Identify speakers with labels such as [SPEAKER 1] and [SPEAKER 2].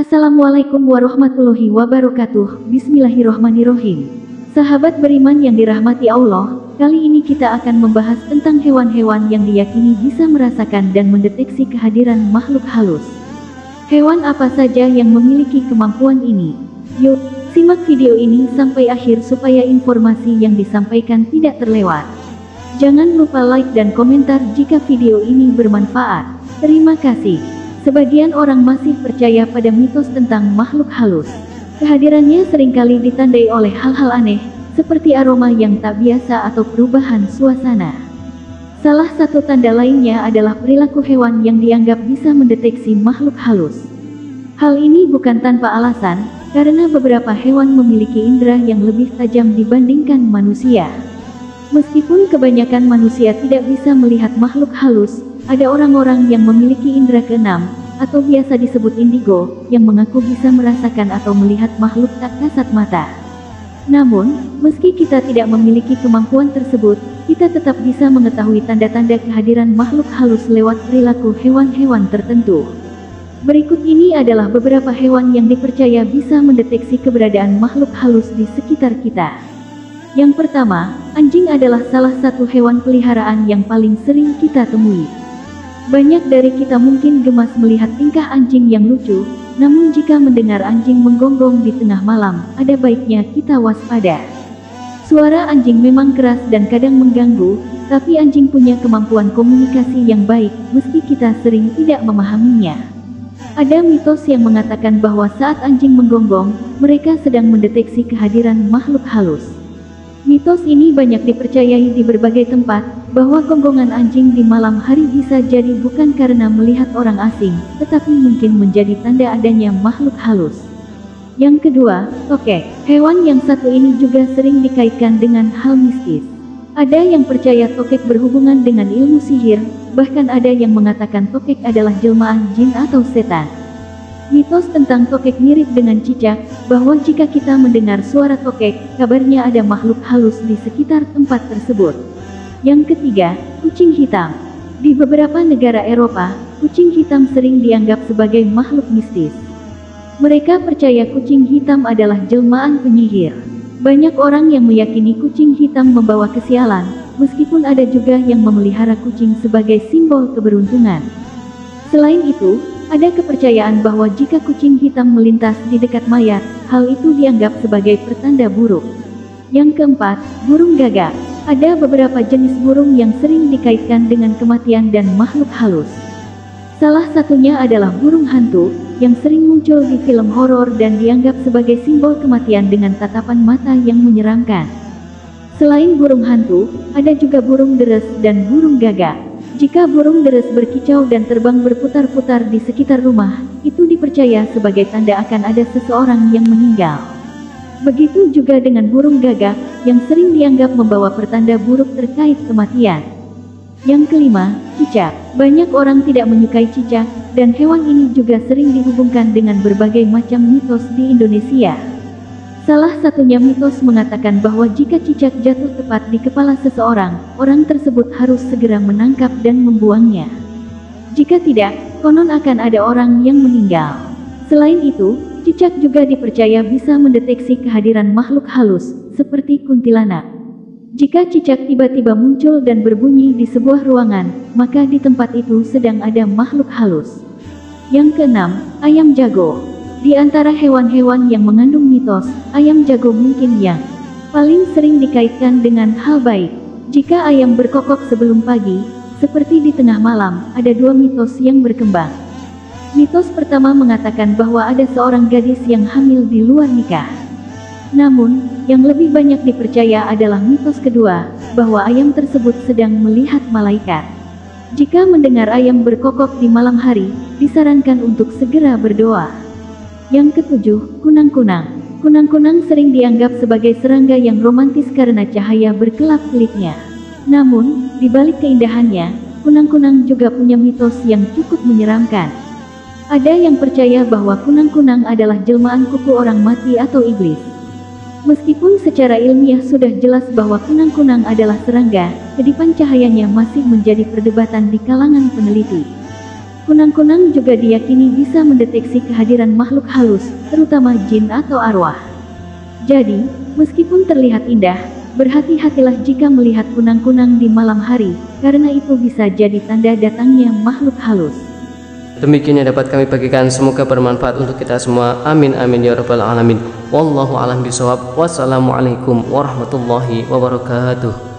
[SPEAKER 1] Assalamualaikum warahmatullahi wabarakatuh. Bismillahirrohmanirrohim. Sahabat beriman yang dirahmati Allah, kali ini kita akan membahas tentang hewan-hewan yang diyakini bisa merasakan dan mendeteksi kehadiran makhluk halus. Hewan apa saja yang memiliki kemampuan ini? Yuk, simak video ini sampai akhir supaya informasi yang disampaikan tidak terlewat. Jangan lupa like dan komentar jika video ini bermanfaat. Terima kasih. Sebagian orang masih percaya pada mitos tentang makhluk halus. Kehadirannya seringkali ditandai oleh hal-hal aneh, seperti aroma yang tak biasa atau perubahan suasana. Salah satu tanda lainnya adalah perilaku hewan yang dianggap bisa mendeteksi makhluk halus. Hal ini bukan tanpa alasan, karena beberapa hewan memiliki indera yang lebih tajam dibandingkan manusia. Meskipun kebanyakan manusia tidak bisa melihat makhluk halus, ada orang-orang yang memiliki indera keenam, atau biasa disebut indigo, yang mengaku bisa merasakan atau melihat makhluk tak kasat mata. Namun, meski kita tidak memiliki kemampuan tersebut, kita tetap bisa mengetahui tanda-tanda kehadiran makhluk halus lewat perilaku hewan-hewan tertentu. Berikut ini adalah beberapa hewan yang dipercaya bisa mendeteksi keberadaan makhluk halus di sekitar kita. Yang pertama, anjing adalah salah satu hewan peliharaan yang paling sering kita temui. Banyak dari kita mungkin gemas melihat tingkah anjing yang lucu, namun jika mendengar anjing menggonggong di tengah malam, ada baiknya kita waspada. Suara anjing memang keras dan kadang mengganggu, tapi anjing punya kemampuan komunikasi yang baik, meski kita sering tidak memahaminya. Ada mitos yang mengatakan bahwa saat anjing menggonggong, mereka sedang mendeteksi kehadiran makhluk halus. Mitos ini banyak dipercayai di berbagai tempat, bahwa gonggongan anjing di malam hari bisa jadi bukan karena melihat orang asing, tetapi mungkin menjadi tanda adanya makhluk halus. Yang kedua, tokek. Hewan yang satu ini juga sering dikaitkan dengan hal mistis. Ada yang percaya tokek berhubungan dengan ilmu sihir, bahkan ada yang mengatakan tokek adalah jelmaan jin atau setan. Mitos tentang tokek mirip dengan cicak, bahwa jika kita mendengar suara tokek, kabarnya ada makhluk halus di sekitar tempat tersebut. Yang ketiga, kucing hitam. Di beberapa negara Eropa, kucing hitam sering dianggap sebagai makhluk mistis. Mereka percaya kucing hitam adalah jelmaan penyihir. Banyak orang yang meyakini kucing hitam membawa kesialan, meskipun ada juga yang memelihara kucing sebagai simbol keberuntungan. Selain itu, ada kepercayaan bahwa jika kucing hitam melintas di dekat mayat, hal itu dianggap sebagai pertanda buruk. Yang keempat, burung gagak. Ada beberapa jenis burung yang sering dikaitkan dengan kematian dan makhluk halus. Salah satunya adalah burung hantu, yang sering muncul di film horor dan dianggap sebagai simbol kematian dengan tatapan mata yang menyeramkan. Selain burung hantu, ada juga burung deres dan burung gagak. Jika burung deres berkicau dan terbang berputar-putar di sekitar rumah, itu dipercaya sebagai tanda akan ada seseorang yang meninggal. Begitu juga dengan burung gagak, yang sering dianggap membawa pertanda buruk terkait kematian. Yang kelima, cicak. Banyak orang tidak menyukai cicak, dan hewan ini juga sering dihubungkan dengan berbagai macam mitos di Indonesia. Salah satunya mitos mengatakan bahwa jika cicak jatuh tepat di kepala seseorang, orang tersebut harus segera menangkap dan membuangnya. Jika tidak, konon akan ada orang yang meninggal. Selain itu, cicak juga dipercaya bisa mendeteksi kehadiran makhluk halus, seperti kuntilanak. Jika cicak tiba-tiba muncul dan berbunyi di sebuah ruangan, maka di tempat itu sedang ada makhluk halus. Yang keenam, ayam jago. Di antara hewan-hewan yang mengandung mitos, ayam jago mungkin yang paling sering dikaitkan dengan hal baik. Jika ayam berkokok sebelum pagi, seperti di tengah malam, ada dua mitos yang berkembang. Mitos pertama mengatakan bahwa ada seorang gadis yang hamil di luar nikah. Namun, yang lebih banyak dipercaya adalah mitos kedua, bahwa ayam tersebut sedang melihat malaikat. Jika mendengar ayam berkokok di malam hari, disarankan untuk segera berdoa. Yang ketujuh, kunang-kunang. Kunang-kunang sering dianggap sebagai serangga yang romantis karena cahaya berkelap-kelipnya. Namun, di balik keindahannya, kunang-kunang juga punya mitos yang cukup menyeramkan. Ada yang percaya bahwa kunang-kunang adalah jelmaan kuku orang mati atau iblis. Meskipun secara ilmiah sudah jelas bahwa kunang-kunang adalah serangga, kedipan cahayanya masih menjadi perdebatan di kalangan peneliti. Kunang-kunang juga diyakini bisa mendeteksi kehadiran makhluk halus, terutama jin atau arwah. Jadi, meskipun terlihat indah, berhati-hatilah jika melihat kunang-kunang di malam hari, karena itu bisa jadi tanda datangnya makhluk halus.
[SPEAKER 2] Demikian yang dapat kami bagikan, semoga bermanfaat untuk kita semua. Amin amin ya rabbal alamin. Wallahu a'lam bishawab. Wassalamualaikum warahmatullahi wabarakatuh.